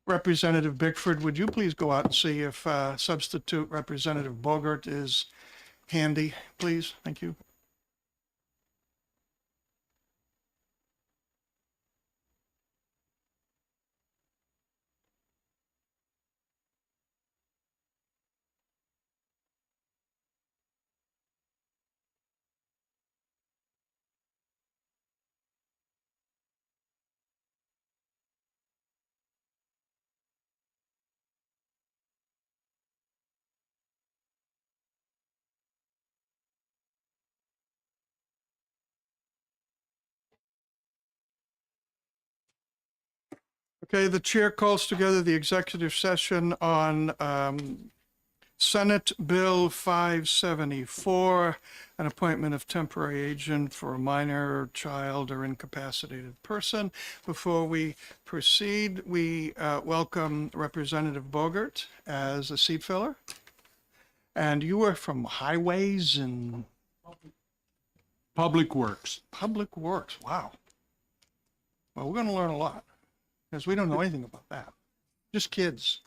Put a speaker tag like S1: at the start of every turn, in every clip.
S1: Representative Bickford, would you please go out and see if substitute Representative Bogart is handy, please? Thank you. Okay, the chair calls together the executive session on Senate Bill 574, an appointment of temporary agent for a minor, child, or incapacitated person. Before we proceed, we welcome Representative Bogart as a seat filler. And you are from Highways and
S2: Public Works.
S1: Public Works. Wow. Well, we're going to learn a lot because we don't know anything about that. Just kids.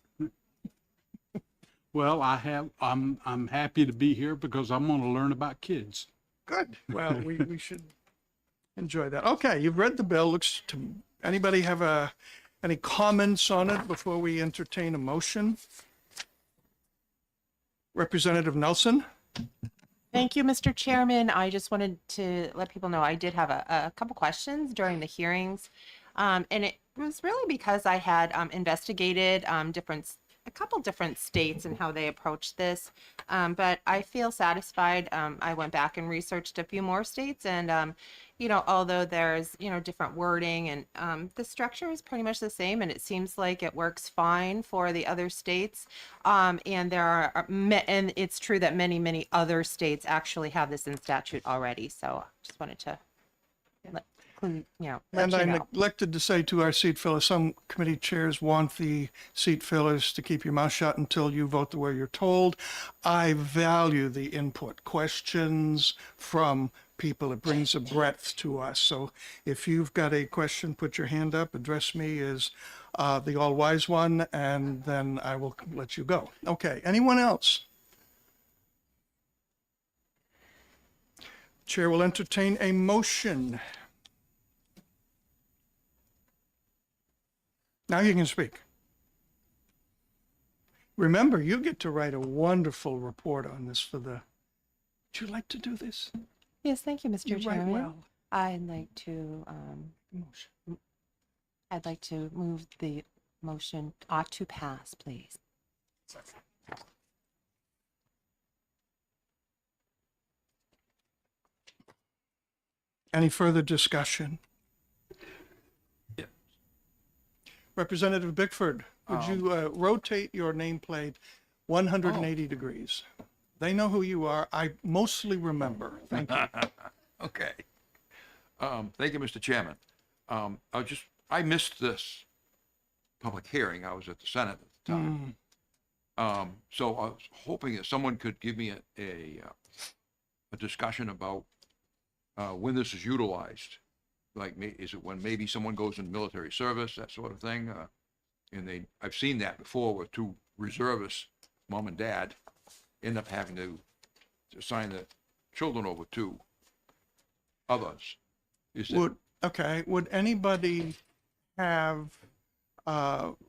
S2: Well, I'm happy to be here because I'm going to learn about kids.
S1: Good. Well, we should enjoy that. Okay, you've read the bill. Looks to anybody have any comments on it before we entertain a motion? Representative Nelson?
S3: Thank you, Mr. Chairman. I just wanted to let people know I did have a couple questions during the hearings. And it was really because I had investigated a couple different states and how they approach this. But I feel satisfied. I went back and researched a few more states, and although there's different wording, and the structure is pretty much the same, and it seems like it works fine for the other states. And there are and it's true that many other states actually have this in statute already. So just wanted to let
S1: And
S3: you
S1: I
S3: know.
S1: neglected to say to our seat fillers, some committee chairs want the seat fillers to keep your mouth shut until you vote the way you're told. I value the input, questions from people. It brings a breadth to us. So if you've got a question, put your hand up, address me as the all-wise one, and then I will let you go. Okay, anyone else? Chair will entertain a motion. Now you can speak. Remember, you get to write a wonderful report on this for the. Would you like to do this?
S3: Yes, thank you, Mr.
S1: You write
S3: Chairman.
S1: well.
S3: I'd like to
S1: Motion.
S3: move the motion ought to pass, please.
S1: Any further discussion?
S4: Yeah.
S1: Representative Bickford, would you rotate your nameplate 180 degrees? They know who you are. I mostly remember. Thank you.
S4: Okay. Thank you, Mr. Chairman. I missed this public hearing. I was at the Senate at the time. So I was hoping that someone could give me a discussion about when this is utilized. Like, is it when maybe someone goes in military service, that sort of thing? And I've seen that before where two reservists, mom and dad, end up having to assign the children over to others.
S1: Would anybody have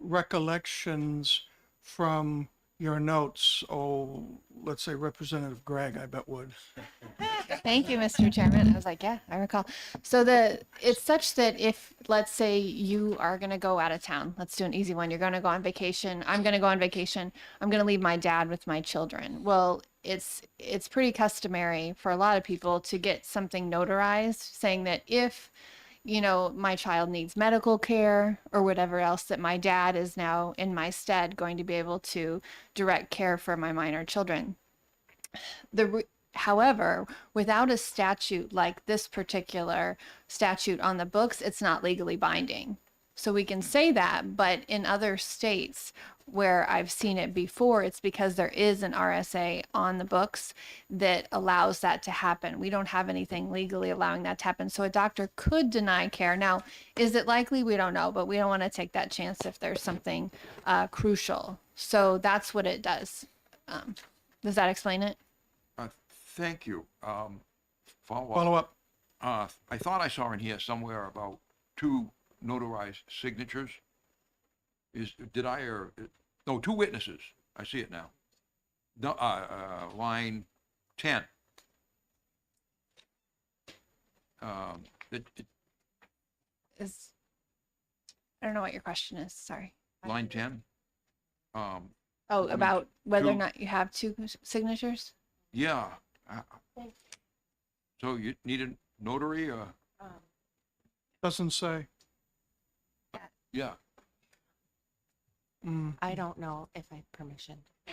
S1: recollections from your notes? Oh, let's say Representative Gregg, I bet would.
S5: Thank you, Mr. Chairman. I was like, yeah, I recall. So it's such that if, let's say you are going to go out of town, let's do an easy one. You're going to go on vacation. I'm going to go on vacation. I'm going to leave my dad with my children. Well, it's pretty customary for a lot of people to get something notarized saying that if, my child needs medical care or whatever else, that my dad is now in my stead going to be able to direct care for my minor children. However, without a statute like this particular statute on the books, it's not legally binding. So we can say that, but in other states where I've seen it before, it's because there is an RSA on the books that allows that to happen. We don't have anything legally allowing that to happen. So a doctor could deny care. Now, is it likely? We don't know, but we don't want to take that chance if there's something crucial. So that's what it does. Does that explain it?
S4: Thank you. Follow up.
S1: Follow up.
S4: I thought I saw in here somewhere about 2 notarized signatures. No, 2 witnesses. I see it now. No, line 10.
S5: Is I don't know what your question is. Sorry.
S4: Line 10.
S5: Oh,
S4: mean,
S5: about whether or
S4: two-
S5: not you have 2 signatures?
S4: Yeah. So you need a notary or?
S1: Doesn't say.
S4: Yeah.
S3: I don't know if I have permission. I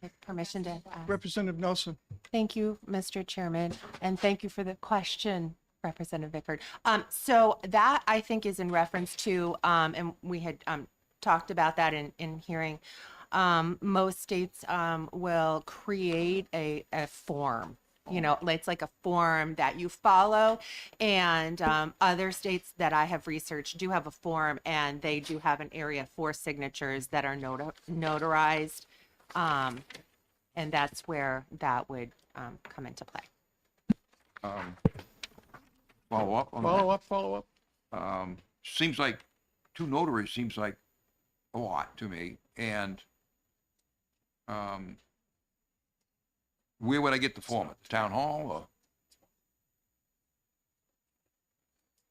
S3: have permission to ask.
S1: Representative Nelson.
S3: Thank you, Mr. Chairman, and thank you for the question, Representative Bickford. So that I think is in reference to, and we had talked about that in hearing. Most states will create a form. You know, it's like a form that you follow, and other states that I have researched do have a form, and they do have an area for signatures that are notarized, and that's where that would come into play.
S4: Follow up on that.
S1: Follow up.
S4: Seems like 2 notaries seems like a lot to me. And where would I get the form? At the town hall or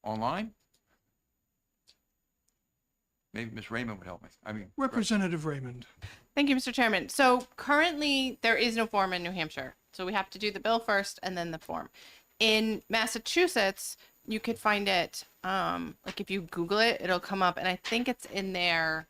S4: online? Maybe Miss Raymond would help me. I mean,
S1: Representative Raymond.
S6: Thank you, Mr. Chairman. So currently, there is no form in New Hampshire. So we have to do the bill first and then the form. In Massachusetts, you could find it, like if you Google it, it'll come up. And I think it's in their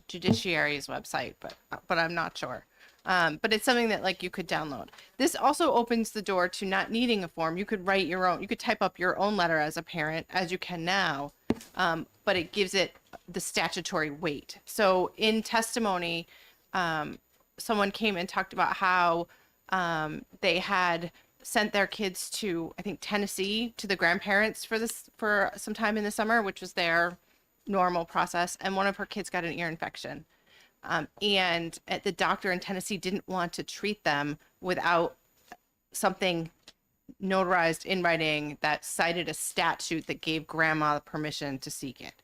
S6: judiciary's website, but I'm not sure. But it's something that like you could download. This also opens the door to not needing a form. You could write your own, you could type up your own letter as a parent, as you can now, but it gives it the statutory weight. So in testimony, someone came and talked about how they had sent their kids to, I think, Tennessee to the grandparents for some time in the summer, which was their normal process. And one of her kids got an ear infection. And the doctor in Tennessee didn't want to treat them without something notarized in writing that cited a statute that gave grandma permission to seek it.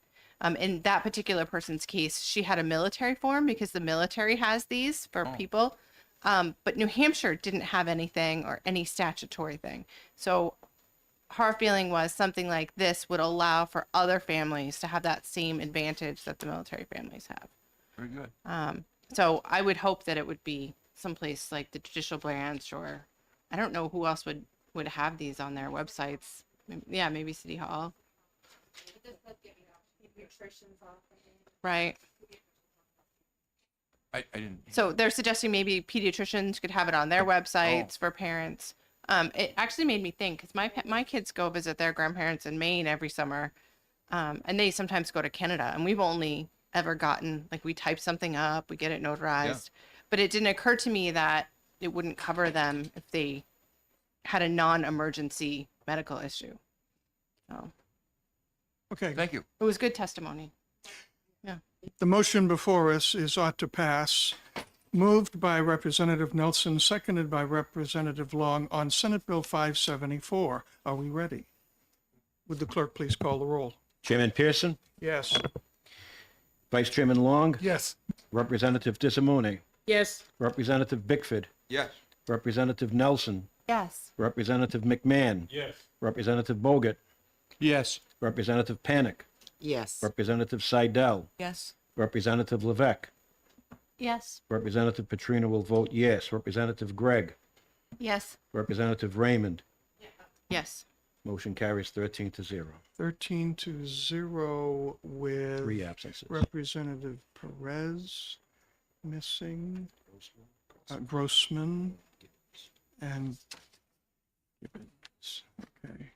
S6: In that particular person's case, she had a military form because the military has these for people. But New Hampshire didn't have anything or any statutory thing. So her feeling was something like this would allow for other families to have that same advantage that the military families have.
S4: very good.
S6: So I would hope that it would be someplace like the judicial branch, or I don't know who else would have these on their websites. Yeah, maybe City Hall. Right.
S4: I didn't.
S6: So they're suggesting maybe pediatricians could have it on their websites for parents. It actually made me think because my kids go visit their grandparents in Maine every summer, and they sometimes go to Canada, and we've only ever gotten like we type something up, we get it notarized, but it didn't occur to me that it wouldn't cover them if they had a non-emergency medical issue. So
S1: Okay.
S4: Thank you.
S6: it was good testimony.
S1: The motion before us is ought to pass. Moved by Representative Nelson, seconded by Representative Long on Senate Bill 574. Are we ready? Would the clerk please call the roll?
S7: Chairman Pearson,
S1: Yes.
S7: Vice Chairman Long,
S1: Yes.
S7: Representative Dissimone,
S8: Yes.
S7: Representative Bickford,
S4: Yes.
S7: Representative Nelson,
S3: Yes.
S7: Representative McMahon,
S8: Yes.
S7: Representative Bogut,
S2: Yes.
S7: Representative Panic,
S8: Yes.
S7: Representative Seidel,
S8: Yes.
S7: Representative Levesque,
S3: Yes.
S7: Representative Petrino will vote yes. Representative Gregg,
S5: Yes.
S7: Representative Raymond.
S6: Yes.
S7: Motion carries 13-0.
S1: 13-0 with
S7: 3 absences.
S1: Representative Perez missing, Grossman, and Gibbons. Okay.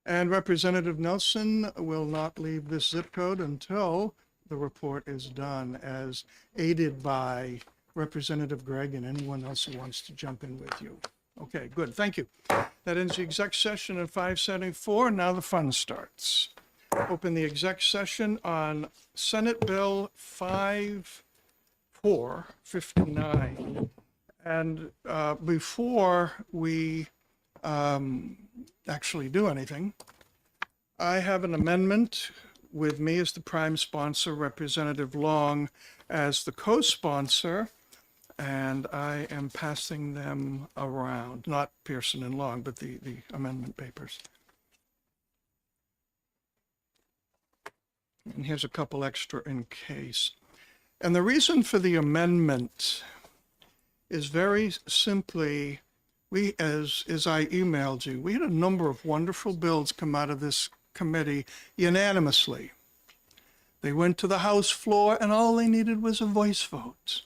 S1: And Representative Nelson will not leave this zip code until the report is done, as aided by Representative Gregg and anyone else who wants to jump in with you. Okay, good, thank you. That ends the exec session at 5:74. Now the fun starts. Open the exec session on Senate Bill 5459. And before we actually do anything, I have an amendment with me as the prime sponsor, Representative Long as the co-sponsor, and I am passing them around, not Pearson and Long, but the amendment papers. And here's a couple extra in case. And the reason for the amendment is very simply, as I emailed you, we had a number of wonderful bills come out of this committee unanimously. They went to the House floor and all they needed was a voice vote.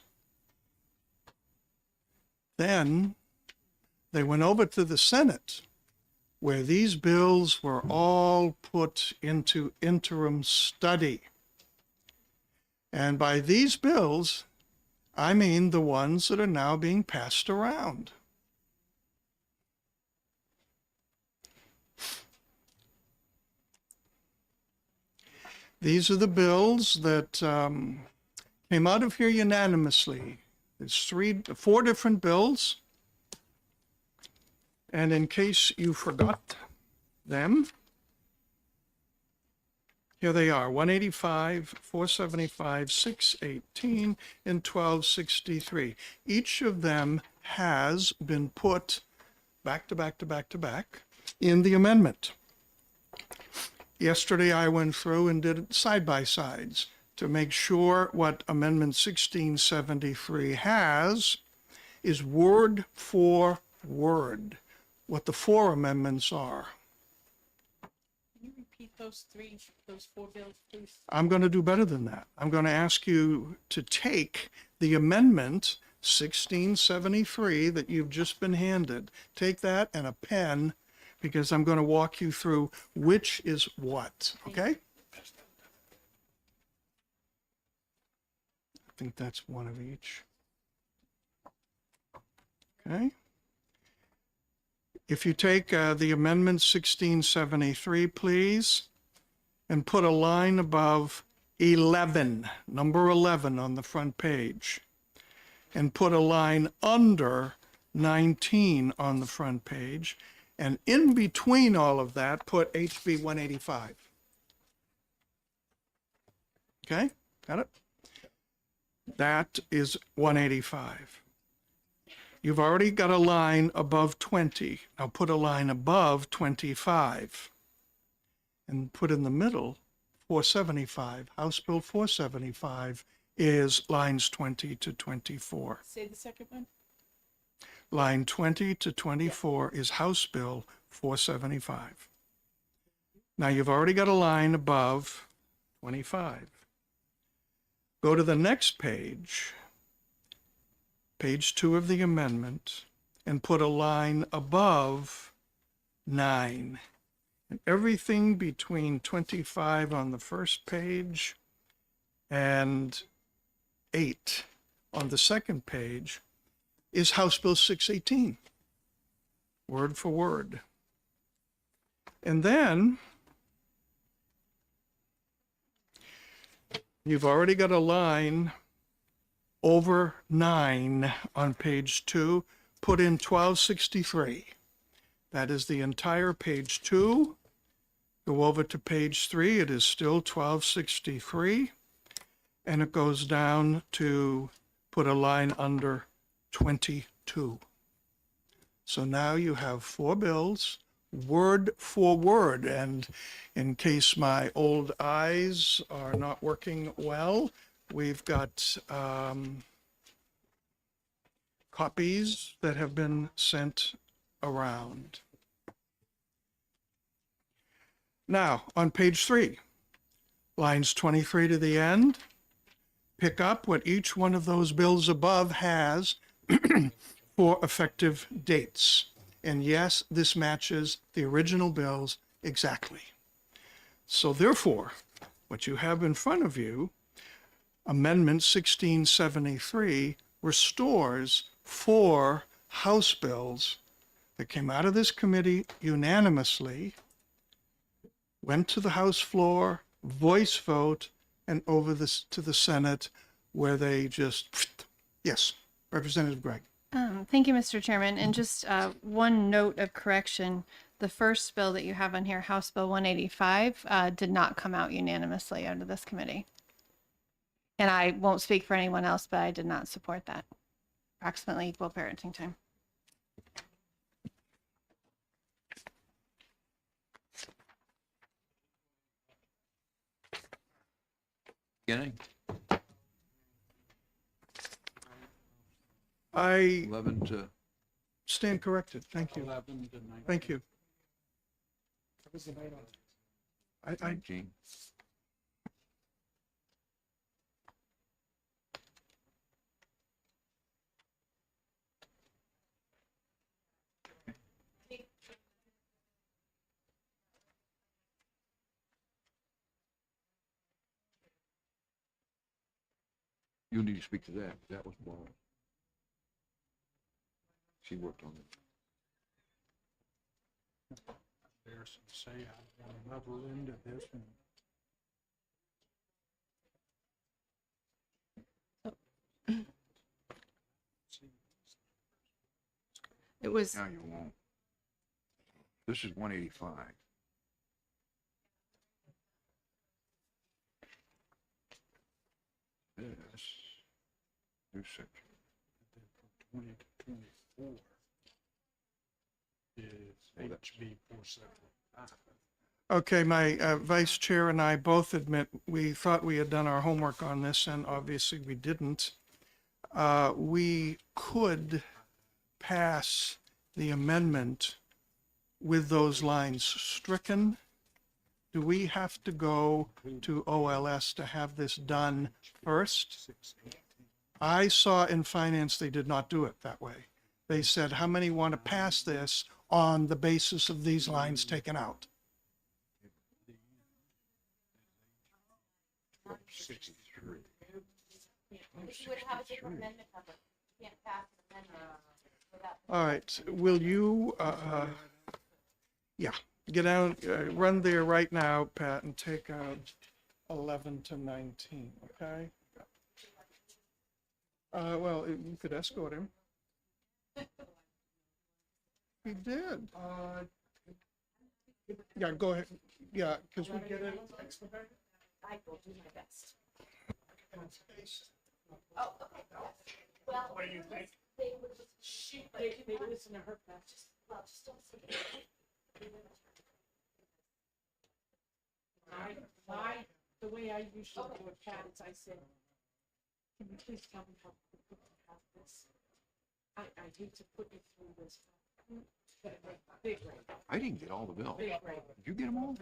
S1: Then they went over to the Senate, where these bills were all put into interim study. And by these bills, I mean the ones that are now being passed around. These are the bills that came out of here unanimously. There's four different bills. And in case you forgot them, here they are, 185, 475, 618, and 1263. Each of them has been put back to back to back to back in the amendment. Yesterday, I went through and did side-by-sides to make sure what Amendment 1673 has is word for word what the four amendments are.
S6: Can you repeat those four bills, please?
S1: I'm going to do better than that. I'm going to ask you to take the amendment 1673 that you've just been handed, take that and a pen, because I'm going to walk you through which is what, okay? I think that's one of each. Okay. If you take the amendment 1673, please, and put a line above 11, number 11 on the front page, and put a line under 19 on the front page, and in between all of that, put HB 185. Okay, got it? That is 185. You've already got a line above 20. Now put a line above 25. And put in the middle 475. House Bill 475 is lines 20 to 24.
S6: Say the second one.
S1: Line 20 to 24 is House Bill 475. Now you've already got a line above 25. Go to the next page, page 2 of the amendment, and put a line above 9. And everything between 25 on the first page and 8 on the second page is House Bill 618, word for word. And then you've already got a line over 9 on page 2, put in 1263. That is the entire page 2. Go over to page 3, it is still 1263. And it goes down to put a line under 22. So now you have 4 bills, word for word. And in case my old eyes are not working well, we've got copies that have been sent around. Now, on page 3, lines 23 to the end, pick up what each one of those bills above has for effective dates. And yes, this matches the original bills exactly. So therefore, what you have in front of you, Amendment 1673, restores 4 House bills that came out of this committee unanimously, went to the House floor, voice vote, and over this to the Senate, where they just, yes, Representative Gregg.
S5: Thank you, Mr. Chairman. And just one note of correction. The first bill that you have on here, House Bill 185, did not come out unanimously out of this committee. And I won't speak for anyone else, but I did not support that. Approximately equal parenting time.
S4: Beginning,
S1: I
S4: 11 to,
S1: stand corrected. Thank you.
S2: 11 to 19.
S1: Thank you. I
S4: 19. You need to speak to that. That was Paul. She worked on it.
S2: There's some say I want another end of this one.
S6: It was
S4: Now you won't. This is 185. This, new section.
S2: 20 to 24 is HB 475.
S1: Okay, my vice chair and I both admit we thought we had done our homework on this, and obviously we didn't. We could pass the amendment with those lines stricken. Do we have to go to OLS to have this done first? I saw in finance they did not do it that way. They said, how many want to pass this on the basis of these lines taken out?
S4: 63.
S1: All right, will you, yeah, get out, run there right now, Pat, and take out 11 to 19, okay? Well, you could escort him. He did. Yeah, go ahead. Yeah, because we get it.
S3: I will do my best.
S1: What do you think?
S3: They listen to her. Just don't say
S8: The way I usually do it, Pat, is I say, can you please tell me how quickly you have this? I hate to put you through this. Big rate,
S4: I didn't get all the bills.
S8: big rate.
S4: Did you get them all?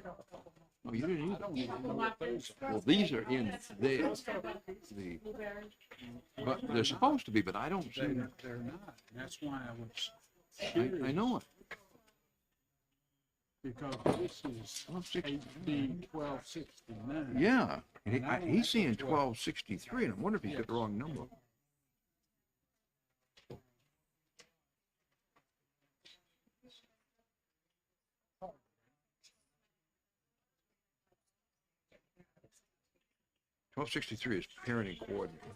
S4: No, you didn't
S2: I
S4: either.
S2: don't even know what those are.
S4: Well, these are in there. The, but they're supposed to be, but I don't see them.
S2: They're not. And that's why I was
S4: I
S2: curious,
S4: know it.
S2: because this is
S4: 1260.
S2: HB 1269.
S4: Yeah, and he's seeing 1263, and I wonder if he's got the wrong number. $1263 is parenting coordinator.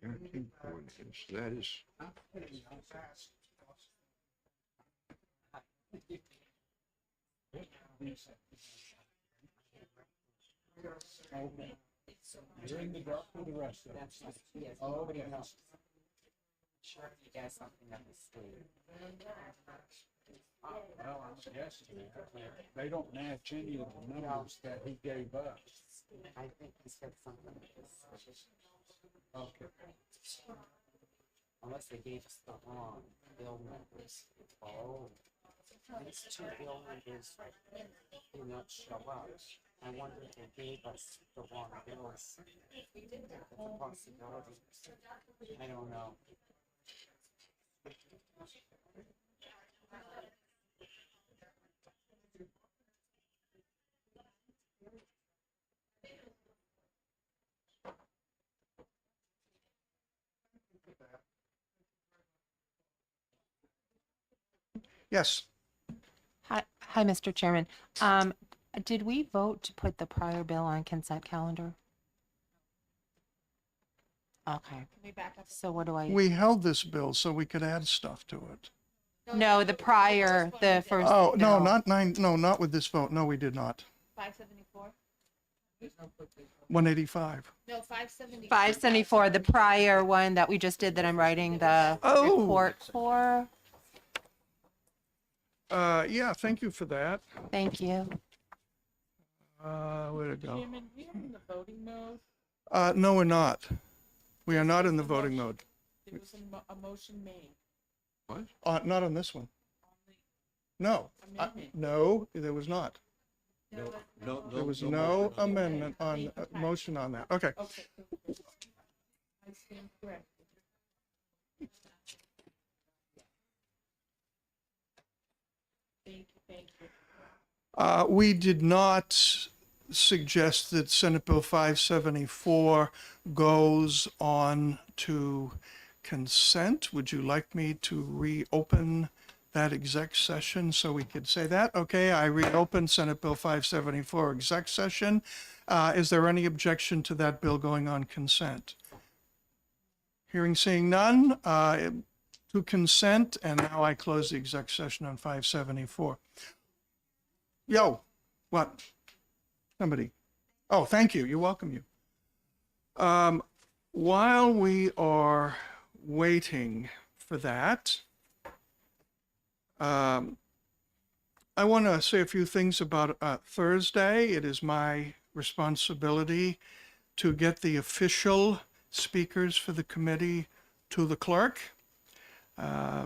S4: Parenting coordinators, that is,
S2: You're in the dark with the rest of them. Oh, yeah.
S8: Sure, if you guys something up the sleeve.
S2: Well, I'm guessing they don't match any of the numbers that he gave us.
S8: I think he said something like this.
S2: Okay.
S8: Unless they gave us the wrong bill numbers. Oh. These two bill numbers do not show up.
S9: I wonder if they gave us the wrong bills. That's a possibility. I don't know.
S1: Yes.
S3: Hi, Mr. Chairman. Did we vote to put the prior bill on consent calendar? Okay. So what do I?
S1: We held this bill so we could add stuff to it.
S3: No, the prior, the first.
S1: Oh, no,
S3: bill.
S1: not with this vote. No, we did not.
S5: 574?
S1: 185.
S5: No, 574.
S3: 574, the prior one that we just did that I'm writing the
S1: Oh.
S3: report for.
S1: Yeah, thank you for that.
S3: Thank you.
S1: Where'd it go?
S8: Chairman, we are in the voting mode.
S1: No, we're not. We are not in the voting mode.
S8: There was a motion made
S4: What?
S1: Not on this one. No.
S8: amendment.
S1: No, there was not.
S7: No,
S1: There was
S7: no
S1: no
S7: motion on it.
S1: amendment on, motion on that. Okay.
S8: Okay. I stand corrected. Thank you.
S1: We did not suggest that Senate Bill 574 goes on to consent. Would you like me to reopen that exec session so we could say that? Okay, I reopen Senate Bill 574 exec session. Is there any objection to that bill going on consent? Hearing, seeing none, to consent, and now I close the exec session on 574. Yo, what? Somebody. Oh, thank you. You're welcome, you. While we are waiting for that, I want to say a few things about Thursday. It is my responsibility to get the official speakers for the committee to the clerk.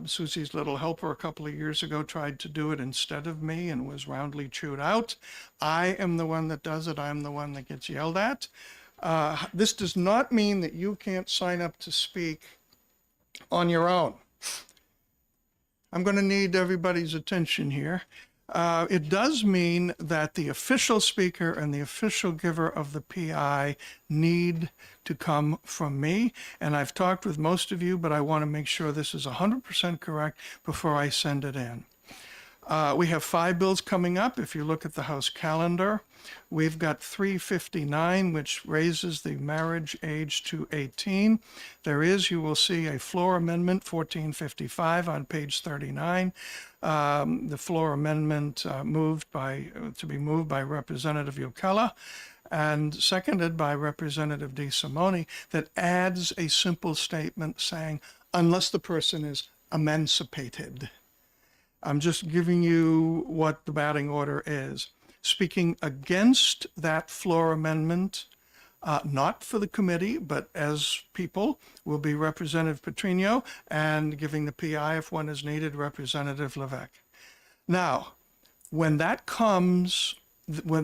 S1: Susie's little helper a couple of years ago tried to do it instead of me and was roundly chewed out. I am the one that does it. I'm the one that gets yelled at. This does not mean that you can't sign up to speak on your own. I'm going to need everybody's attention here. It does mean that the official speaker and the official giver of the PI need to come from me. And I've talked with most of you, but I want to make sure this is 100% correct before I send it in. We have 5 bills coming up. If you look at the House calendar, we've got 359, which raises the marriage age to 18. There is, you will see, a floor amendment, 1455 on page 39. The floor amendment to be moved by Representative Yokela and seconded by Representative DeSimone, that adds a simple statement saying, unless the person is emancipated. I'm just giving you what the batting order is. Speaking against that floor amendment, not for the committee, but as people, will be Representative Petrino, and giving the PI, if one is needed, Representative Levesque. Now, when that comes, we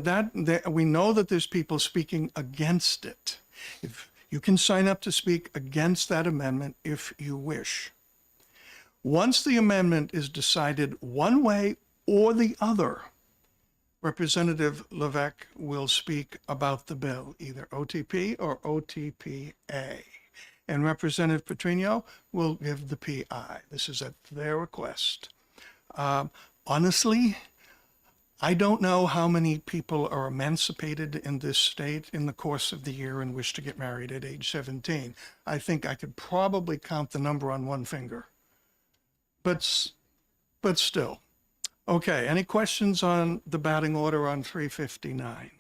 S1: know that there's people speaking against it. If you can sign up to speak against that amendment if you wish. Once the amendment is decided one way or the other, Representative Levesque will speak about the bill, either OTP or OTPA. And Representative Petrino will give the PI. This is at their request. Honestly, I don't know how many people are emancipated in this state in the course of the year and wish to get married at age 17. I think I could probably count the number on one finger. But still. Okay, any questions on the batting order on 359?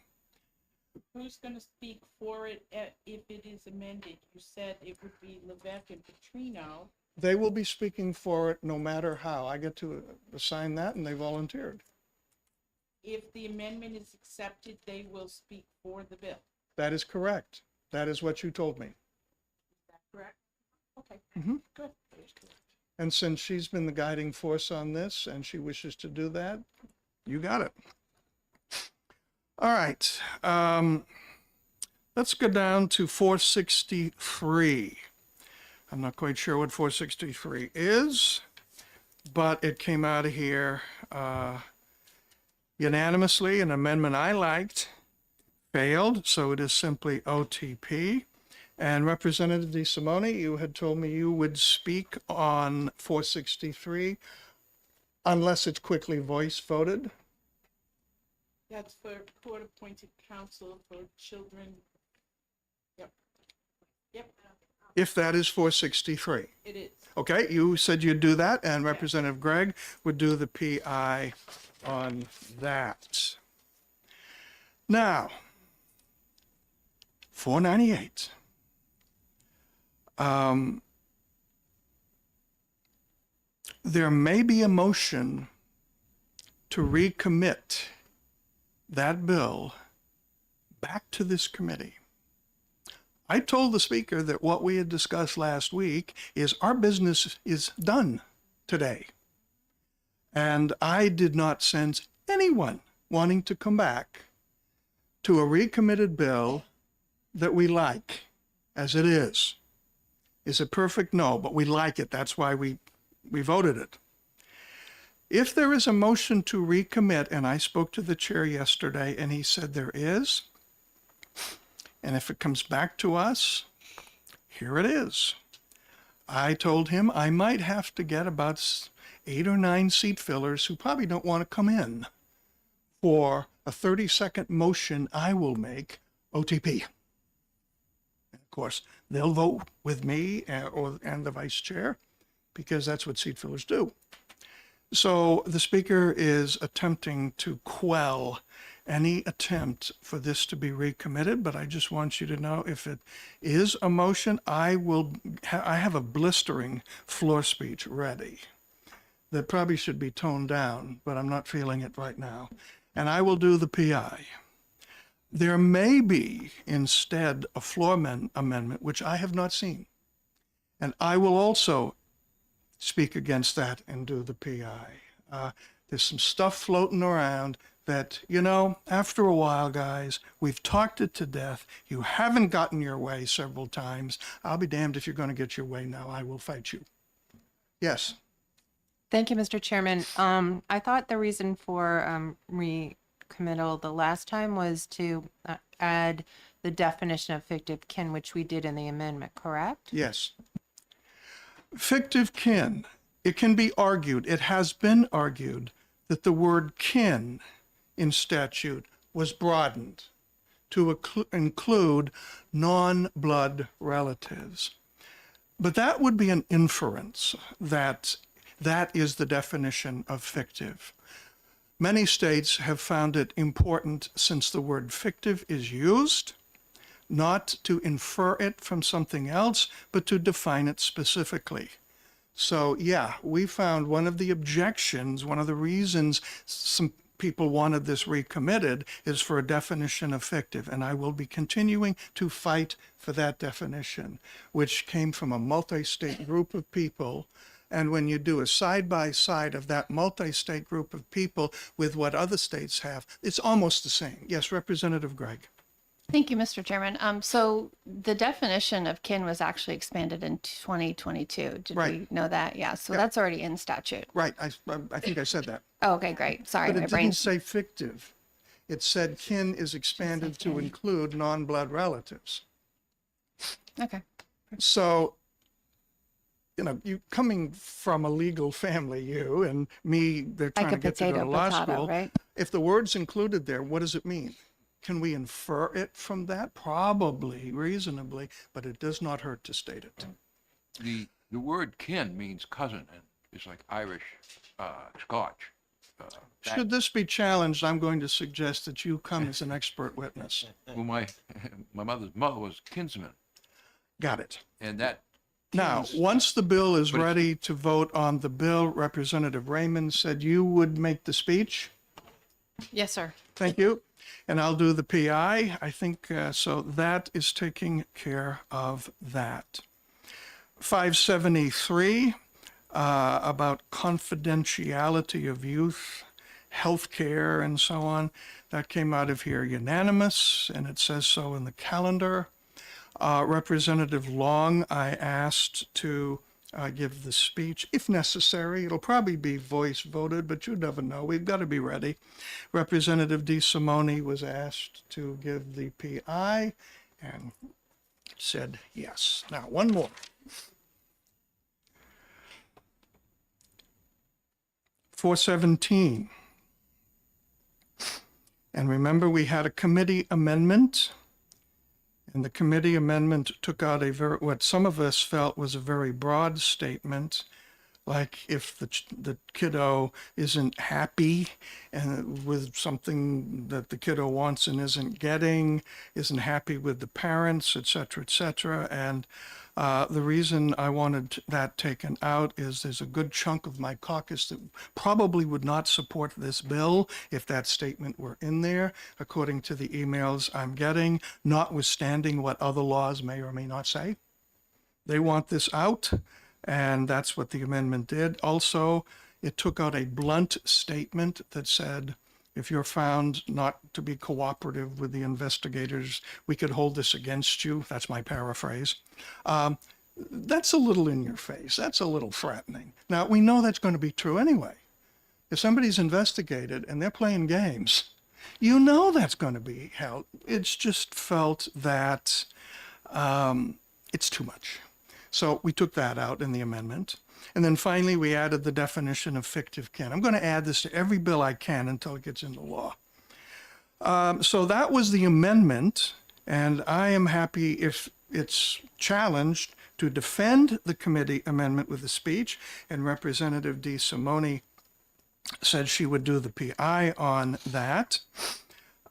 S8: Who's going to speak for it if it is amended? You said it would be Levesque and Petrino.
S1: They will be speaking for it no matter how. I get to assign that, and they volunteered.
S8: If the amendment is accepted, they will speak for the bill.
S1: That is correct. That is what you told me.
S8: Is that correct? Okay,
S1: Mhm.
S8: good.
S1: And since she's been the guiding force on this and she wishes to do that, you got it. All right. Let's go down to 463. I'm not quite sure what 463 is, but it came out of here unanimously. An amendment I liked failed, so it is simply OTP. And Representative DeSimone, you had told me you would speak on 463 unless it's quickly voice voted.
S8: That's for court-appointed counsel for children. Yep. Yep,
S1: If that is 463.
S8: it is.
S1: Okay, you said you'd do that, and Representative Gregg would do the PI on that. Now, 498. There may be a motion to recommit that bill back to this committee. I told the speaker that what we had discussed last week is our business is done today. And I did not sense anyone wanting to come back to a recommitted bill that we like as it is. Is it perfect? No, but we like it. That's why we voted it. If there is a motion to recommit, and I spoke to the chair yesterday and he said there is, and if it comes back to us, here it is. I told him I might have to get about 8 or 9 seat fillers who probably don't want to come in for a 30-second motion I will make OTP. And of course, they'll vote with me and the vice chair because that's what seat fillers do. So the speaker is attempting to quell any attempt for this to be recommitted, but I just want you to know if it is a motion, I have a blistering floor speech ready that probably should be toned down, but I'm not feeling it right now. And I will do the PI. There may be instead a floor amendment, which I have not seen. And I will also speak against that and do the PI. There's some stuff floating around that, you know, after a while, guys, we've talked it to death. You haven't gotten your way several times. I'll be damned if you're going to get your way now. I will fight you. Yes.
S3: Thank you, Mr. Chairman. I thought the reason for recommittal the last time was to add the definition of fictive kin, which we did in the amendment, correct?
S1: Yes. Fictive kin. It can be argued, it has been argued, that the word kin in statute was broadened to include non-blood relatives. But that would be an inference that that is the definition of fictive. Many states have found it important, since the word fictive is used, not to infer it from something else, but to define it specifically. So yeah, we found one of the objections, one of the reasons some people wanted this recommitted is for a definition of fictive. And I will be continuing to fight for that definition, which came from a multi-state group of people. And when you do a side-by-side of that multi-state group of people with what other states have, it's almost the same. Yes, Representative Gregg.
S5: Thank you, Mr. Chairman. So the definition of kin was actually expanded in 2022. Did
S1: Right.
S5: we know that? Yeah. So
S1: Yep.
S5: that's already in statute.
S1: Right, I think I said that.
S5: Oh, okay, great. Sorry,
S1: But
S5: my
S1: it didn't
S5: brain.
S1: say fictive. It said kin is expanded to include non-blood relatives.
S5: Okay.
S1: So, you know, you coming from a legal family, you and me, they're
S5: Like
S1: trying
S5: a
S1: to get to go
S5: potato,
S1: to law
S5: potato,
S1: school.
S5: right?
S1: If the word's included there, what does it mean? Can we infer it from that? Probably, reasonably, but it does not hurt to state it.
S4: The word kin means cousin, and it's like Irish, Scotch. That-
S1: Should this be challenged, I'm going to suggest that you come as an expert witness.
S4: Well, my mother's mother was kinsman,
S1: Got it.
S4: and that.
S1: Now,
S4: kins-
S1: once the bill is
S4: But it's-
S1: ready to vote on the bill, Representative Raymond said you would make the speech.
S6: Yes, sir.
S1: Thank you. And I'll do the PI. I think so that is taking care of that. 573 about confidentiality of youth healthcare and so on. That came out of here unanimous, and it says so in the calendar. Representative Long, I asked to give the speech, if necessary. It'll probably be voice voted, but you never know. We've got to be ready. Representative DeSimone was asked to give the PI and said yes. Now, one more. .417. And remember, we had a committee amendment. And the committee amendment took out what some of us felt was a very broad statement, like if the kiddo isn't happy and with something that the kiddo wants and isn't getting, isn't happy with the parents, et cetera, and the reason I wanted that taken out is there's a good chunk of my caucus that probably would not support this bill if that statement were in there, according to the emails I'm getting, notwithstanding what other laws may or may not say. They want this out, and that's what the amendment did. Also, it took out a blunt statement that said, if you're found not to be cooperative with the investigators, we could hold this against you. That's my paraphrase. That's a little in your face. That's a little threatening. Now, we know that's going to be true anyway. If somebody's investigated and they're playing games, you know that's going to be held. It's just felt that it's too much. So we took that out in the amendment. And then finally, we added the definition of fictive kin. I'm going to add this to every bill I can until it gets into law. So that was the amendment, and I am happy if it's challenged to defend the committee amendment with a speech, and Representative DeSimone said she would do the PI on that.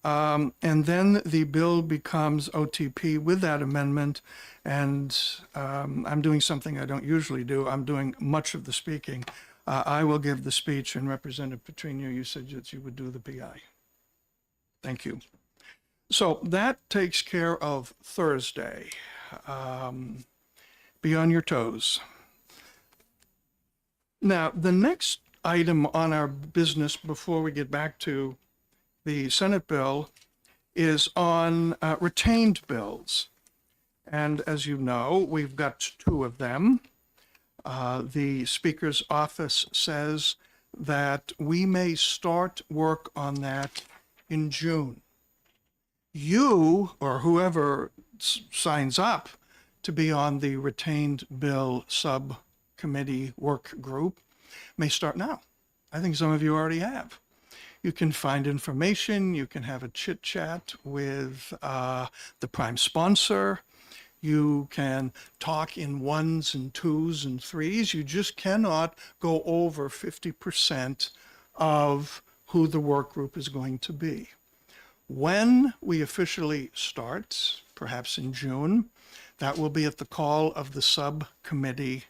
S1: And then the bill becomes OTP with that amendment, and I'm doing something I don't usually do. I'm doing much of the speaking. I will give the speech, and Representative Petrino, you said that you would do the PI. Thank you. So that takes care of Thursday. Be on your toes. Now, the next item on our business before we get back to the Senate bill is on retained bills. And as you know, we've got two of them. The Speaker's office says that we may start work on that in June. You, or whoever signs up to be on the retained bill subcommittee work group, may start now. I think some of you already have. You can find information. You can have a chit chat with the prime sponsor. You can talk in ones and twos and threes. You just cannot go over 50% of who the work group is going to be. When we officially start, perhaps in June, that will be at the call of the subcommittee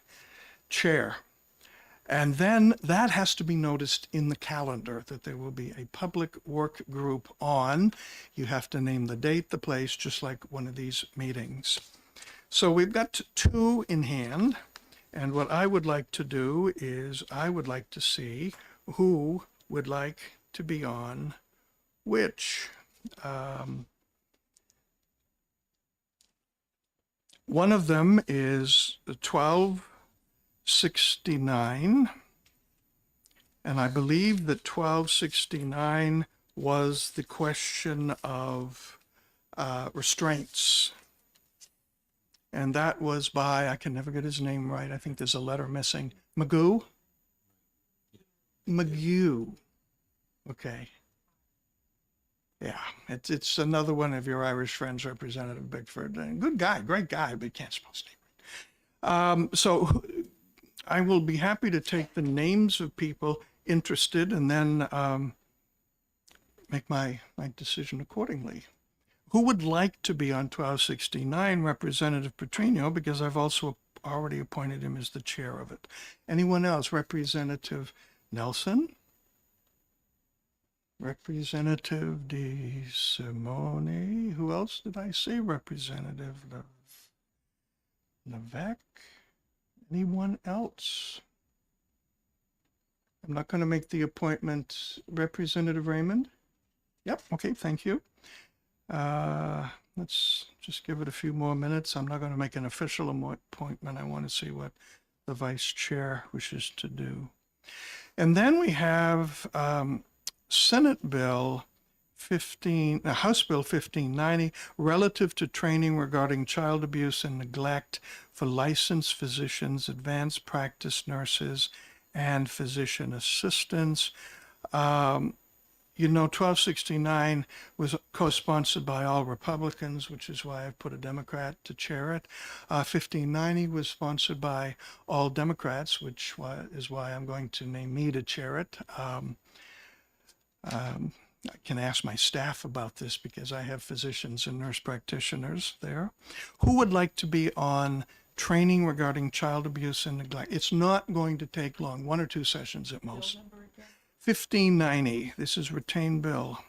S1: chair. And then that has to be noticed in the calendar that there will be a public work group on. You have to name the date, the place, just like one of these meetings. So we've got two in hand. And what I would like to do is I would like to see who would like to be on which. One of them is 1269, and I believe that 1269 was the question of restraints. And that was by, I can never get his name right, I think there's a letter missing, McGew? Okay. Yeah, it's another one of your Irish friends, Representative Bickford. Good guy, great guy, but can't spell state right. So I will be happy to take the names of people interested and then make my decision accordingly. Who would like to be on 1269? Representative Petrino, because I've also already appointed him as the chair of it. Anyone else? Representative Nelson? Representative DeSimone. Who else did I say? Representative Levesque. Anyone else? I'm not going to make the appointment. Representative Raymond? Yep, okay, thank you. Let's just give it a few more minutes. I'm not going to make an official appointment. I want to see what the vice chair wishes to do. And then we have Senate Bill 15, House Bill 1590, relative to training regarding child abuse and neglect for licensed physicians, advanced practice nurses, and physician assistants. 1269 was co-sponsored by all Republicans, which is why I put a Democrat to chair it. 1590 was sponsored by all Democrats, which is why I'm going to name me to chair it. I can ask my staff about this because I have physicians and nurse practitioners there. Who would like to be on training regarding child abuse and neglect? It's not going to take long, 1 or 2 sessions at most. 1590, this is retained bill.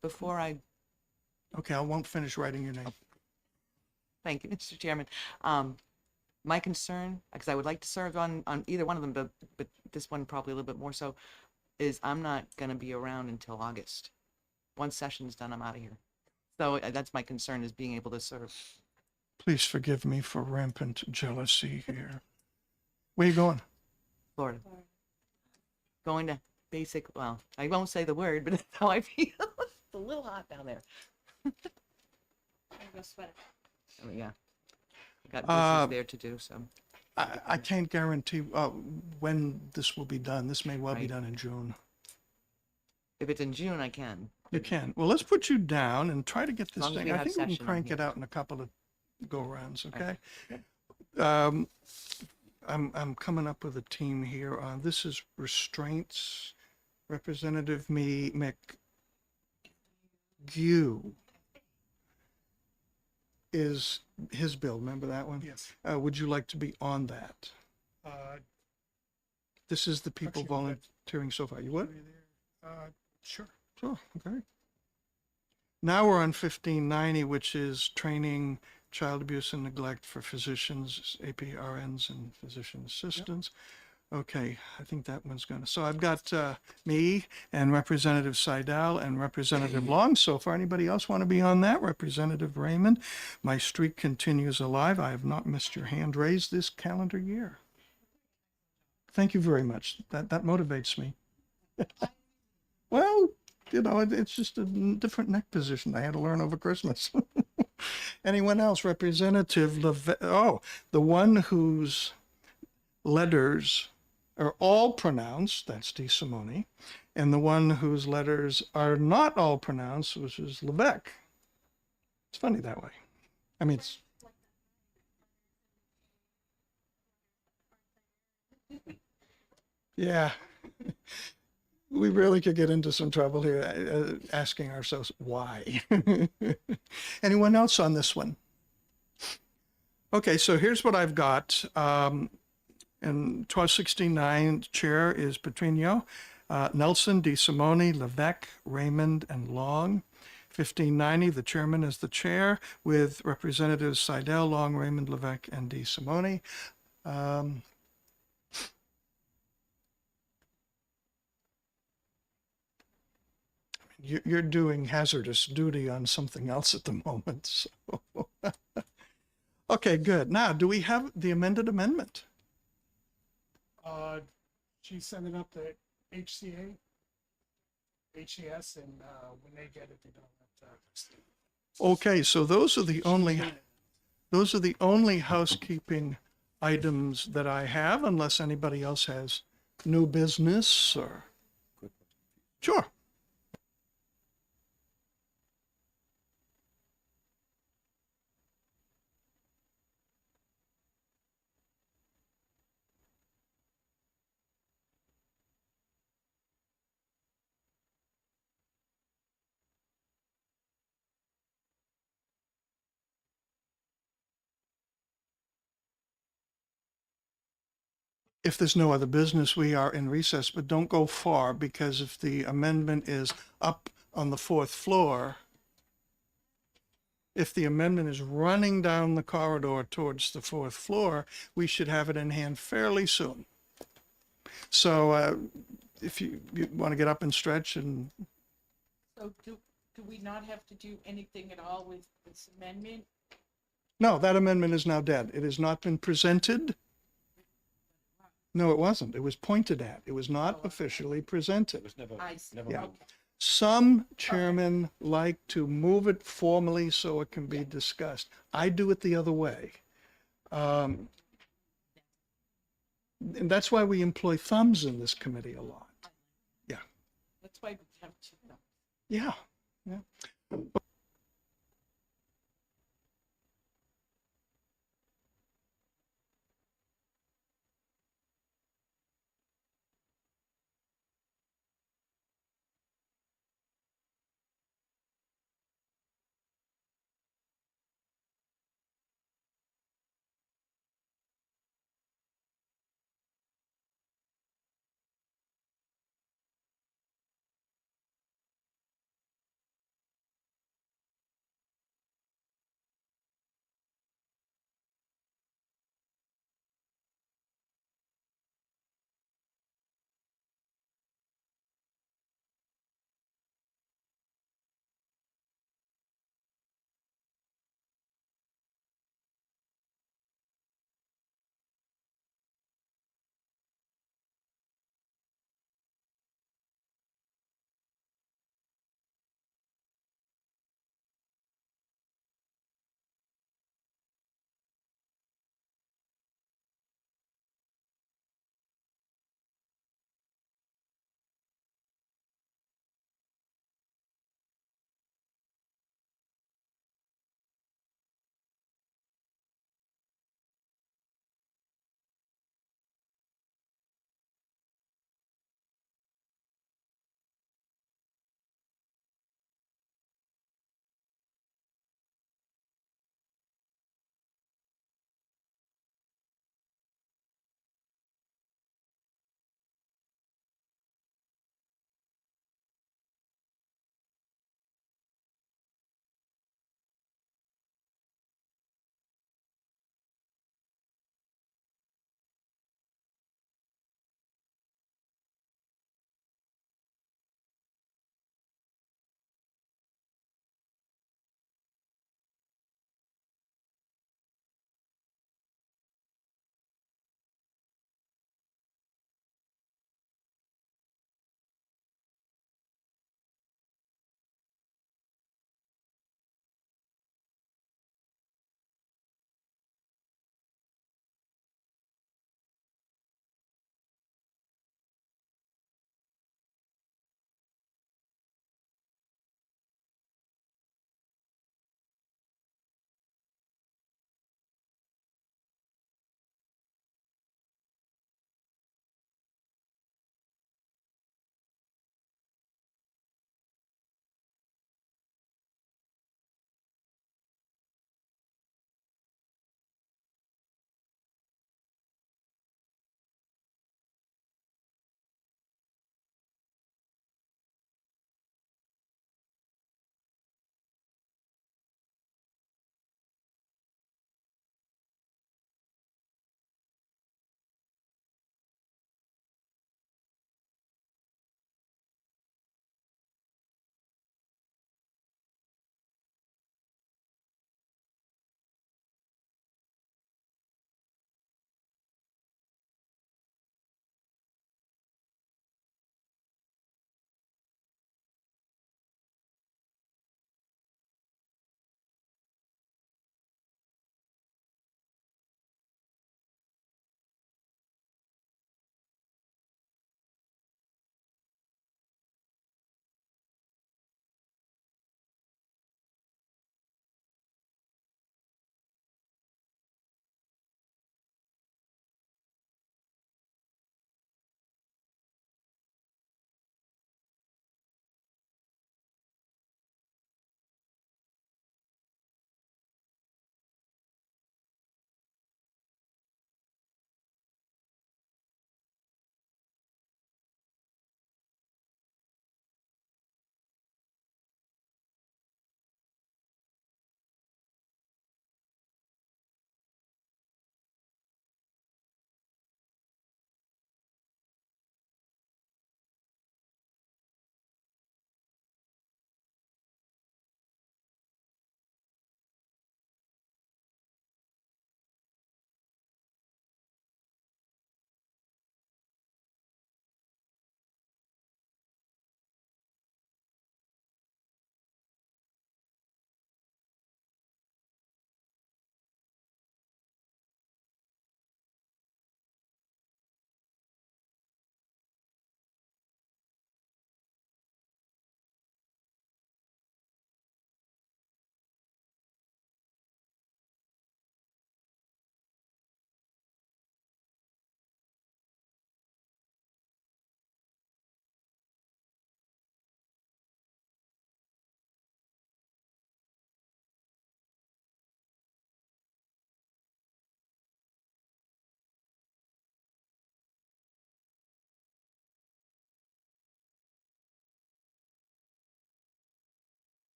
S10: Before I,
S1: Okay, I won't finish writing your name.
S10: thank you, Mr. Chairman. My concern, because I would like to serve on either one of them, but this one probably a little bit more so, is I'm not going to be around until August. Once session's done, I'm out of here. So that's my concern, is being able to serve.
S1: Please forgive me for rampant jealousy here. Where you going?
S10: Florida. Going to basic, well, I won't say the word, but that's how I feel. It's a little hot down there. I mean, yeah. Got business there to do, so.
S1: I can't guarantee when this will be done. This may well be
S10: Right.
S1: done in June.
S10: If it's in June, I can.
S1: You can. Well, let's put you down and try to get this
S10: long as
S1: thing.
S10: we
S1: I
S10: have
S1: think we can
S10: session, I'm
S1: crank it
S10: here.
S1: out in a couple of go-rounds, okay?
S10: Yep.
S1: I'm coming up with a team here. This is restraints. Representative McGew is his bill. Remember that one?
S11: Yes.
S1: Would you like to be on that? This is the people
S11: Actually, would
S1: volunteering so far. You would?
S11: Sure.
S1: Sure, okay. Now we're on 1590, which is training child abuse and neglect for physicians, APRNs, and physician assistants. Okay, I think that one's gonna, so I've got me and Representative Seidel and Representative Long so far. Anybody else want to be on that? Representative Raymond, my streak continues alive. I have not missed your hand raised this calendar year. Thank you very much. That motivates me. Well, it's just a different neck position I had to learn over Christmas. Anyone else? Representative the one whose letters are all pronounced, that's DeSimone, and the one whose letters are not all pronounced, which is Levesque. It's funny that way. I mean, it's... Yeah. We really could get into some trouble here asking ourselves why. Anyone else on this one? Okay, so here's what I've got. And 1269 chair is Petrino, Nelson, DeSimone, Levesque, Raymond, and Long. 1590, the chairman is the chair with Representatives Seidel, Long, Raymond, Levesque, and DeSimone. You're doing hazardous duty on something else at the moment. So. Okay, good. Now, do we have the amended amendment?
S11: She sent it up to HCA, HCS, and when they get it, they don't have to.
S1: Okay, so those are the only housekeeping items that I have, unless anybody else has new business or. Sure. If there's no other business, we are in recess, but don't go far, because if the amendment is up on the 4th floor, if the amendment is running down the corridor towards the fourth floor, we should have it in hand fairly soon. So if you want to get up and stretch and,
S8: So do we not have to do anything at all with this amendment?
S1: no, that amendment is now dead. It has not been presented. No, it wasn't. It was pointed at. It was not officially presented.
S8: I see.
S1: Yeah.
S8: Okay.
S1: Some chairmen like to move it formally so it can be discussed. I do it the other way. And that's why we employ thumbs in this committee a lot. Yeah.
S8: That's why we have two.
S1: Yeah. Yeah.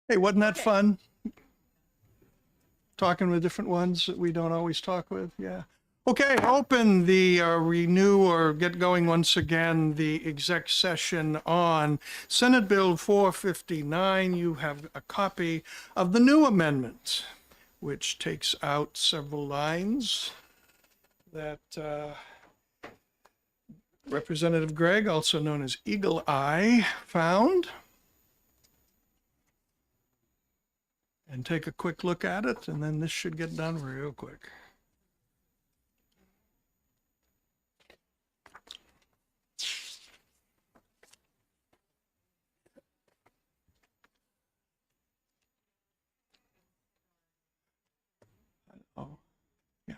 S1: Hey, wasn't that fun? Talking with different ones that we don't always talk with, yeah. Okay, open the renew or get going once again the exec session on Senate Bill 459. You have a copy of the new amendment, which takes out several lines that Representative Gregg, also known as Eagle Eye, found. And take a quick look at it, and then this should get done real quick. Oh, yeah.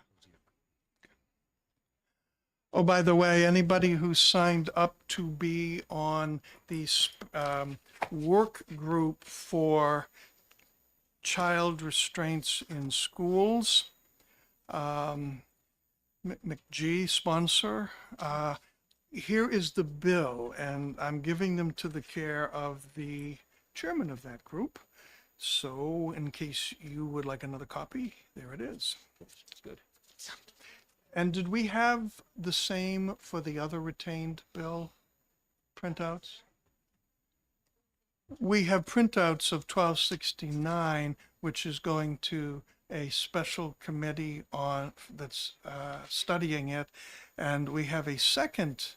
S1: Oh, by the way, anybody who signed up to be on the work group for child restraints in schools, McGee sponsor, here is the bill, and I'm giving them to the care of the chairman of that group. So in case you would like another copy, there it is. It's good. And did we have the same for the other retained bill printouts? We have printouts of 1269, which is going to a special committee on that's studying it, and we have a second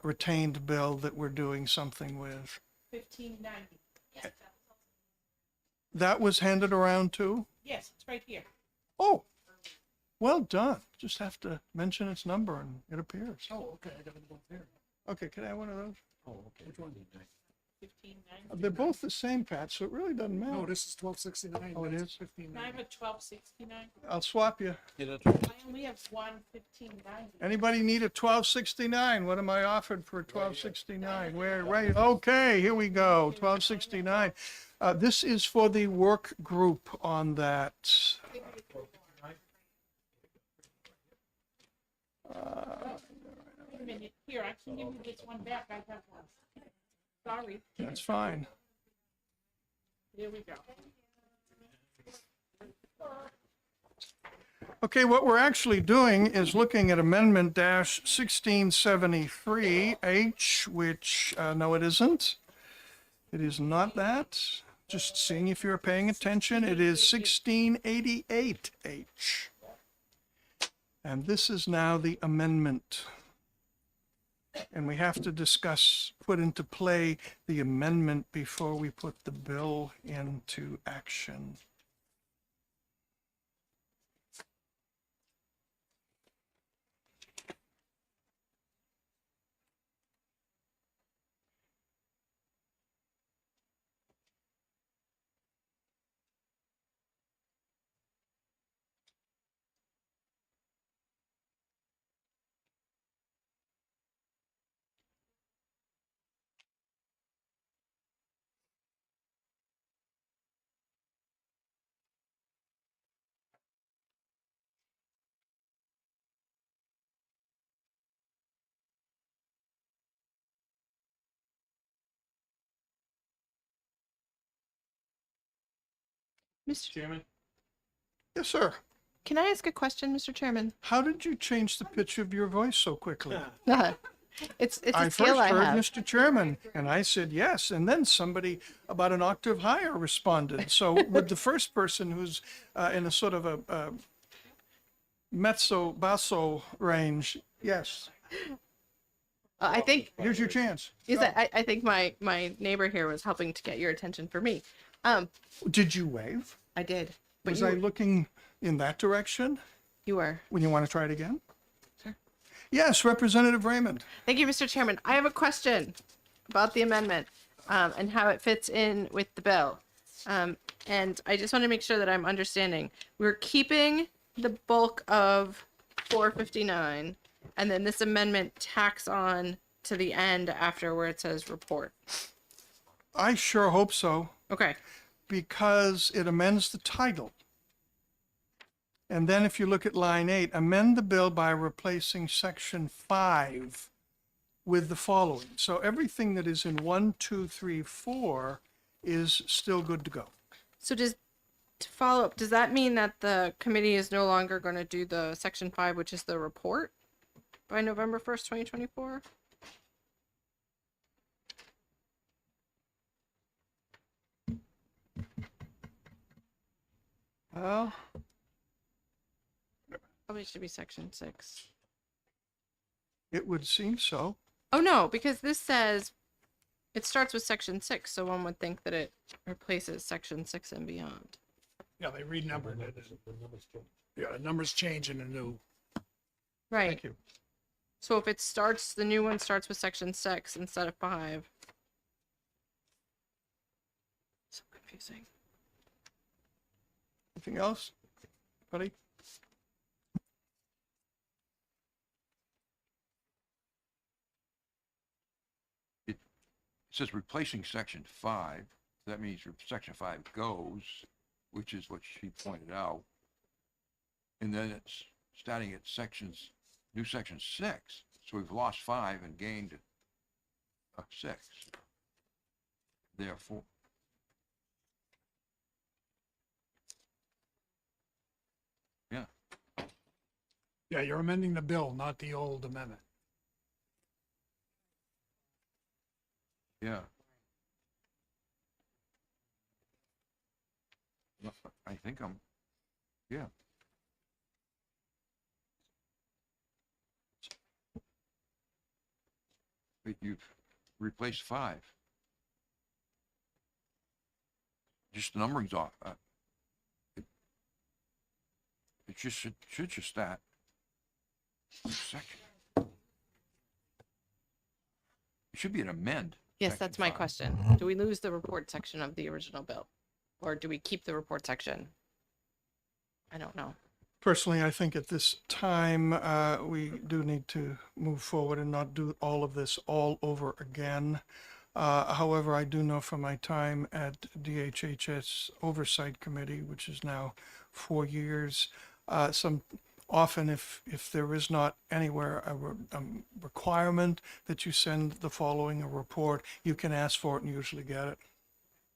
S1: retained bill that we're doing something with.
S8: 1590.
S1: That was handed around too?
S8: Yes, it's right here.
S1: Oh, well done. Just have to mention its number and it appears.
S11: Oh, okay, I got it there.
S1: Okay, can I have one of those?
S11: Oh, okay. Which one?
S8: 1590.
S1: They're both the same, Pat, so it really doesn't matter.
S11: No, this is 1269.
S1: Oh, it
S11: that's
S1: is?
S11: 1590.
S8: I have a 1269.
S1: I'll swap you.
S8: I only have one 1590.
S1: Anybody need a 1269? What am I offered for 1269? Where, right, okay, here we go, 1269. This is for the work group on that.
S8: Wait a minute. Here, I can give you this one back. I have one. Sorry.
S1: That's fine.
S8: Here we go.
S1: Okay, what we're actually doing is looking at Amendment dash 1673H, which, no, it isn't. It is not that. Just seeing if you're paying attention. It is 1688H. And this is now the amendment. And we have to discuss, put into play the amendment before we put the bill into action.
S6: Mr.
S2: Chairman?
S1: Yes, sir.
S6: Can I ask a question, Mr. Chairman?
S1: How did you change the pitch of your voice so quickly?
S6: It's
S1: I
S6: a
S1: first
S6: skill I
S1: heard
S6: have.
S1: Mr. Chairman, and I said yes, and then somebody about an octave higher responded. So with the first person who's in a sort of a mezzo basso range, yes,
S6: I think
S1: here's your chance.
S6: is that I think my neighbor here was helping to get your attention for me.
S1: Did you wave?
S6: I did. But
S1: Was
S6: you,
S1: I looking in that direction
S6: you were.
S1: when you want to try it again?
S6: Sure.
S1: Yes, Representative Raymond.
S6: Thank you, Mr. Chairman. I have a question about the amendment and how it fits in with the bill. And I just want to make sure that I'm understanding. We're keeping the bulk of 459, and then this amendment tacks on to the end after where it says report.
S1: I sure hope so,
S6: Okay.
S1: because it amends the title. And then if you look at line 8, amend the bill by replacing section 5 with the following. So everything that is in 1, 2, 3, 4 is still good to go.
S6: So to follow up, does that mean that the committee is no longer going to do the section 5, which is the report, by November 1st, 2024?
S1: Well,
S6: Probably should be section 6.
S1: it would seem so.
S6: Oh no, because this says it starts with section 6, so one would think that it replaces section 6 and beyond.
S11: Yeah, they renumbered it. Yeah, the numbers change in the new.
S6: Right.
S1: Thank you.
S6: So if it starts, the new one starts with section 6 instead of 5. So confusing.
S1: Anything else? Buddy?
S4: It says replacing section 5. That means section 5 goes, which is what she pointed out. And then it's starting at new section 6. So we've lost 5 and gained a 6. Therefore,
S11: Yeah, you're amending the bill, not the old amendment.
S4: yeah. I think yeah. But you've replaced 5. Just the numbering's off. It just should just start. Section. It should be an amend.
S6: Yes,
S4: section
S6: that's my
S4: 5.
S6: question. Do we lose the report section of the original bill? Or do we keep the report section? I don't know.
S1: Personally, I think at this time, we do need to move forward and not do all of this all over again. However, I do know from my time at DHHS Oversight Committee, which is now 4 years, often if there is not anywhere a requirement that you send the following a report, you can ask for it and usually get it.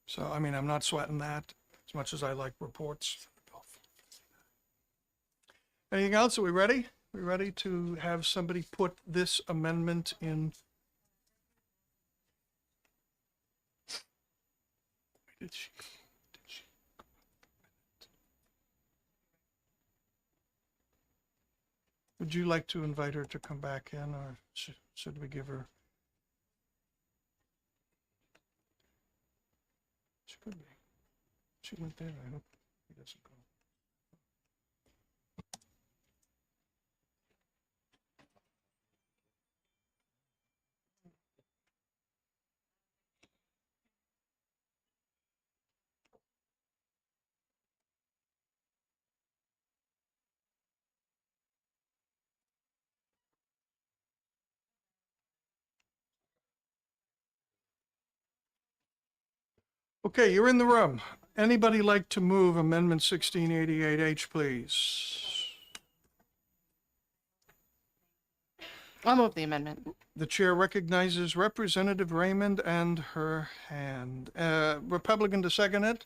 S1: So, I mean, I'm not sweating that as much as I like reports. Anything else? Are we ready? We ready to have somebody put this amendment in? Did she? Would you like to invite her to come back in, or should we give her? She could be. She went there. I hope he doesn't go. Okay, you're in the room. Anybody like to move Amendment 1688H, please?
S6: I'll move the amendment.
S1: The chair recognizes Representative Raymond and her hand. Republican to second it?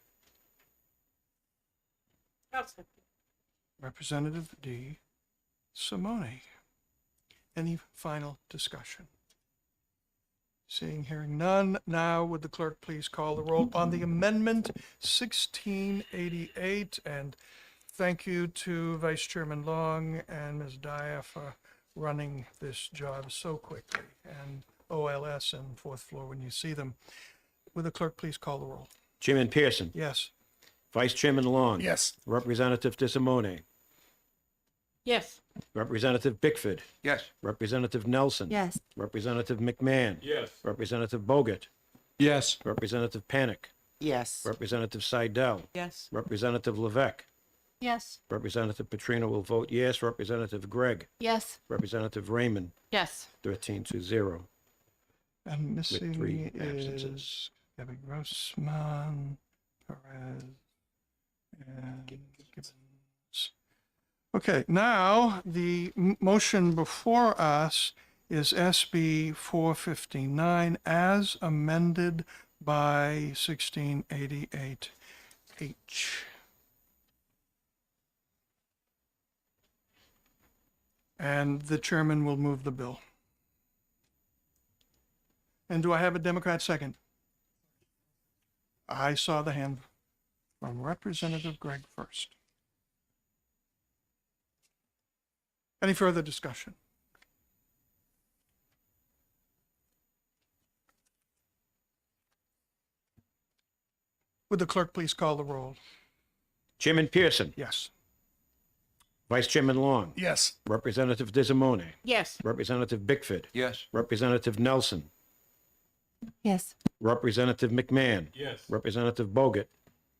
S1: Representative D. Simone. Any final discussion? Seeing, hearing none. Now, would the clerk please call the roll on the amendment 1688? And thank you to Vice Chairman Long and Ms. Dyer for running this job so quickly, and OLS and fourth floor when you see them. Would the clerk please call the roll?
S7: Chairman Pearson,
S1: Yes.
S7: Vice Chairman Long.
S11: Yes.
S7: Representative DeSimone,
S6: Yes.
S7: Representative Bickford,
S4: Yes.
S7: Representative Nelson.
S3: Yes.
S7: Representative McMahon.
S2: Yes.
S7: Representative Bogut,
S2: Yes.
S7: Representative Panic,
S10: Yes.
S7: Representative Seidel,
S10: Yes.
S7: Representative Levesque,
S6: Yes.
S7: Representative Petrino will vote yes. Representative Gregg,
S5: Yes.
S7: Representative Raymond,
S6: Yes.
S7: 13-0.
S1: And missing
S7: three
S1: is
S7: absences.
S1: Gabby Grossman, Perez, and Gibbons. Okay, now the motion before us is SB 459 as amended by 1688H. And the chairman will move the bill. And do I have a Democrat second? I saw the hand from Representative Gregg first. Any further discussion? Would the clerk please call the roll?
S7: Chairman Pearson,
S1: Yes.
S7: Vice Chairman Long,
S11: Yes.
S7: Representative Disarmone,
S8: Yes.
S7: Representative Bickford,
S4: Yes.
S7: Representative Nelson,
S3: Yes.
S7: Representative McMahon,
S2: Yes.
S7: Representative Bogut,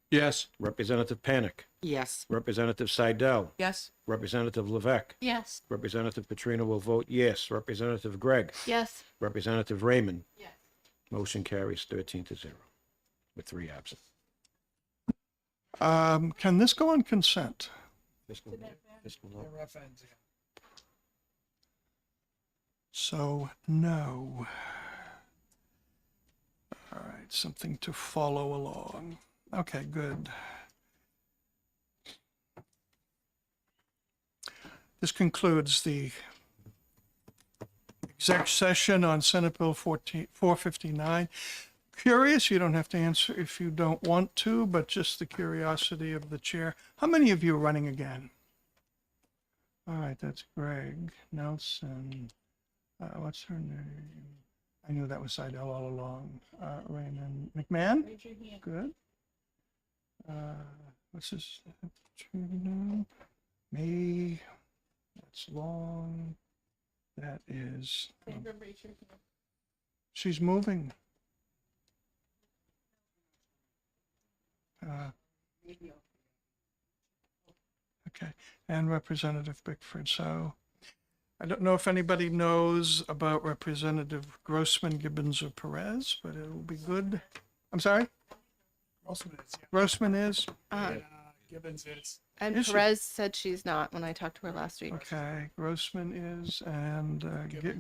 S2: Yes.
S7: Representative Panic,
S10: Yes.
S7: Representative Seidel,
S10: Yes.
S7: Representative Levesque,
S6: Yes.
S7: Representative Petrino will vote yes. Representative Gregg,
S6: Yes.
S7: Representative Raymond. Yes. Motion carries 13-0 with 3 absent.
S1: Can this go on consent?
S7: Fiscal note.
S11: Rough ends again.
S1: So, no. All right, something to follow along. Okay, good. This concludes the exec session on Senate Bill 459. Curious, you don't have to answer if you don't want to, but just the curiosity of the chair. How many of you are running again? All right, that's Greg Nelson. What's her name? I knew that was Seidel all along. Raymond McMahon?
S8: Raise your hand.
S1: Good. What's this? Trina, May. That's Long. That is.
S8: Sandra, raise your hand.
S1: She's moving. Okay, and Representative Bickford. So I don't know if anybody knows about Representative Grossman, Gibbons, or Perez, but it will be good. I'm sorry?
S11: Grossman is, yeah.
S1: Grossman is?
S11: And, Gibbons is.
S6: And
S1: Is she?
S6: Perez said she's not when I talked to her last week.
S1: Okay, Grossman is, and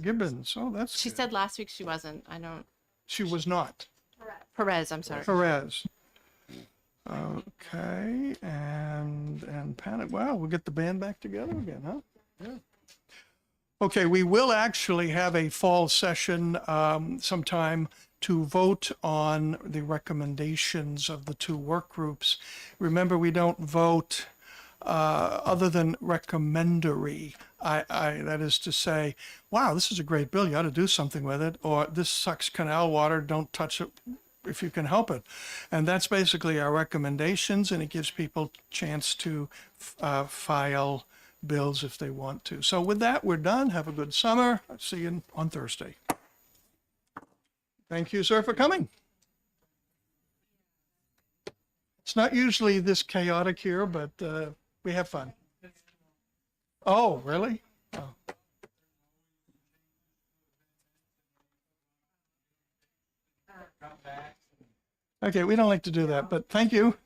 S1: Gibbons. Oh, that's
S6: She
S1: good.
S6: said last week she wasn't. I don't.
S1: She was not.
S6: Perez, I'm sorry.
S1: Perez. Okay, and Panic. Wow, we'll get the band back together again, huh? Yeah. Okay, we will actually have a fall session sometime to vote on the recommendations of the 2 work groups. Remember, we don't vote other than recommendary. That is to say, wow, this is a great bill, you ought to do something with it, or this sucks canal water, don't touch it if you can help it. And that's basically our recommendations, and it gives people a chance to file bills if they want to. So with that, we're done. Have a good summer. I'll see you on Thursday. Thank you, sir, for coming. It's not usually this chaotic here, but we have fun. Oh, really? Oh. Okay, we don't like to do that, but thank you.